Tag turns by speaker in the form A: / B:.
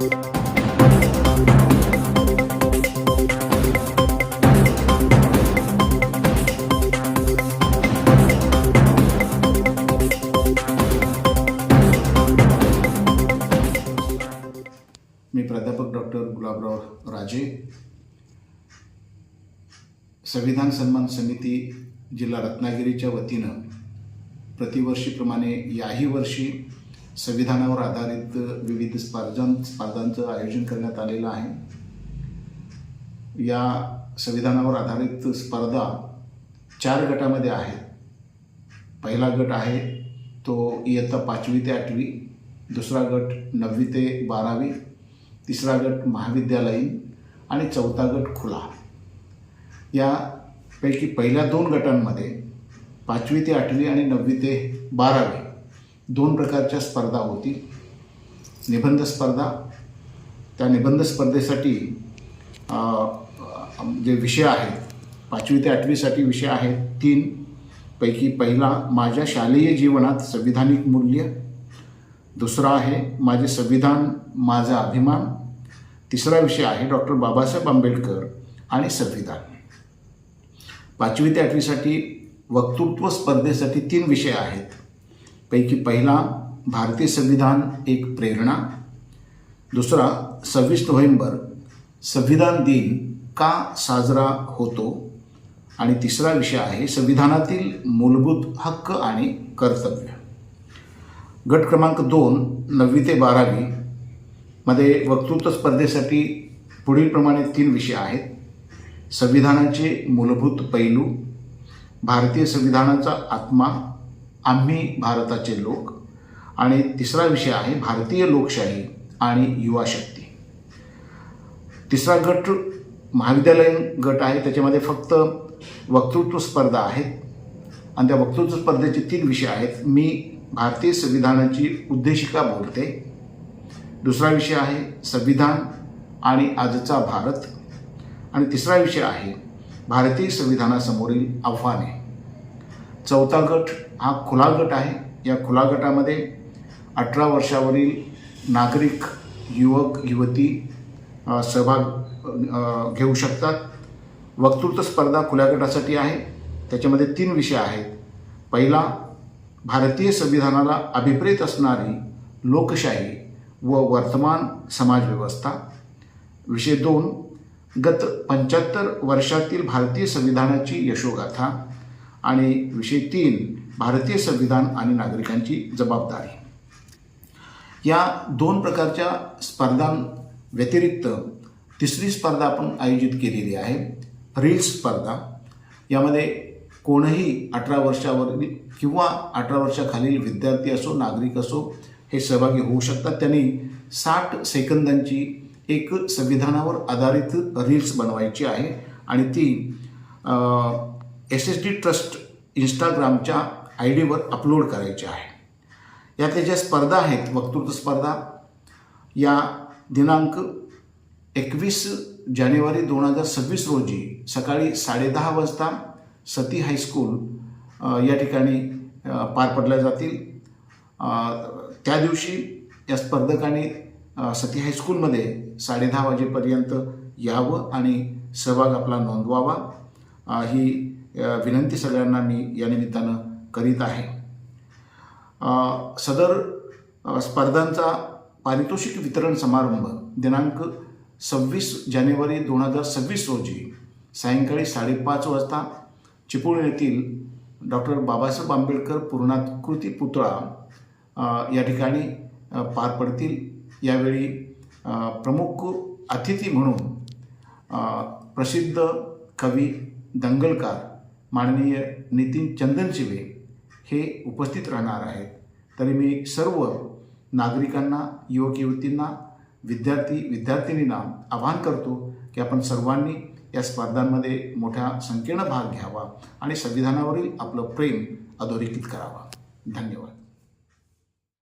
A: मी प्राध्यापक डॉक्टर गुलाबराव राजे, संविधान सन्मान समिती जिल्हा रत्नागिरीच्या वतीनं प्रतिवर्षीप्रमाणे याही वर्षी संविधानावर आधारित विविध स्पर्धांचं आयोजन करण्यात आलेलं आहे। या संविधानावर आधारित स्पर्धा 4 गटामध्ये आहेत। पहिला गट आहे तो इयत्ता 5वी ते 8वी, दुसरा गट 9वी ते 12वी, तिसरा गट महाविद्यालयीन आणि चौथा गट खुला। यापैकी पहिल्या 2 गटांमध्ये 5वी ते 8वी आणि 9वी ते 12वी 2 प्रकारच्या स्पर्धा होती। निबंध स्पर्धा, त्या निबंध स्पर्धेसाठी जे विषय आहेत 5वी ते 8वीसाठी विषय आहेत 3 पैकी पहिला माझ्या शालेय जीवनात संविधानिक मूल्य, दुसरा आहे माझे संविधान माझा अभिमान, तिसरा विषय आहे डॉक्टर बाबासाहेब आंबेडकर आणि संविधान। 5वी ते 8वीसाठी वक्तृत्व स्पर्धेसाठी 3 विषय आहेत। पैकी पहिला भारतीय संविधान एक प्रेरणा, दुसरा 26 नोव्हेंबर संविधान दिन का साजरा होतो आणि तिसरा विषय आहे संविधानातील मूलभूत हक्क आणि कर्तव्य। गट क्रमांक 2 9वी ते 12वी मध्ये वक्तृत्व स्पर्धेसाठी पुढीलप्रमाणे 3 विषय आहेत। संविधानाचे मूलभूत पैलू, भारतीय संविधानाचा आत्मा, आम्ही भारताचे लोक आणि तिसरा विषय आहे भारतीय लोकशाही आणि युवा शक्ती। तिसरा गट महाविद्यालयीन गट आहे, त्याच्यामध्ये फक्त वक्तृत्व स्पर्धा आहेत आणि त्या वक्तृत्व स्पर्धेचे 3 विषय आहेत। मी भारतीय संविधानाची उद्देशिका बोलते, दुसरा विषय आहे संविधान आणि आजचा भारत आणि तिसरा विषय आहे भारतीय संविधानासमोरील आव्हाने। चौथा गट हा खुला गट आहे। या खुला गटामध्ये 18 वर्षावरील नागरिक, युवक युवती सहभाग घेऊ शकतात। वक्तृत्व स्पर्धा खुल्या गटासाठी आहे, त्याच्यामध्ये 3 विषय आहेत। पहिला भारतीय संविधानाला अभिप्रेत असणारी लोकशाही व वर्तमान समाजव्यवस्था, विषय 2 गत 75 वर्षातील भारतीय संविधानाची यशोगाथा आणि विषय 3 भारतीय संविधान आणि नागरिकांची जबाबदारी। या 2 प्रकारच्या स्पर्धांव्यतिरिक्त तिसरी स्पर्धा आपण आयोजित केलेली आहे, रील्स स्पर्धा। यामध्ये कोणीही 18 वर्षावरील किंवा 18 वर्षाखालील विद्यार्थी असो, नागरिक असो हे सहभागी होऊ शकतात। त्यांनी 60 सेकंदांची एक संविधानावर आधारित रील्स बनवायची आहे आणि ती SSD ट्रस्ट इंस्टाग्रामच्या ID वर अपलोड करायची आहे। यातल्या ज्या स्पर्धा आहेत, वक्तृत्व स्पर्धा, या दिनांक 21 जानेवारी 2026 रोजी सकाळी 10:30 वाजता सती हायस्कूल या ठिकाणी पार पडल्या जातील। त्या दिवशी या स्पर्धकांनी सती हायस्कूलमध्ये 10:30 वाजेपर्यंत यावं आणि सहभाग आपला नोंदवावा, ही विनंती सगळ्यांना मी या निमित्तानं करीत आहे। सदर स्पर्धांचा पारितोषिक वितरण समारंभ दिनांक 26 जानेवारी 2026 रोजी सायंकाळी 5:30 वाजता चिपळूण येथील डॉक्टर बाबासाहेब आंबेडकर पूर्णाकृती पुतळा या ठिकाणी पार पडतील। यावेळी प्रमुख अतिथी म्हणून प्रसिद्ध कवी दंगलकार माननीय नितीन चंदनशिवे हे उपस्थित राहणार आहेत। तरी मी सर्व नागरिकांना, युवक युवतींना, विद्यार्थिनींना आवाहन करतो की आपण सर्वांनी या स्पर्धांमध्ये मोठ्या संख्येनं भाग घ्यावा आणि संविधानावरील आपलं प्रेम अधोरेखित करावा। धन्यवाद।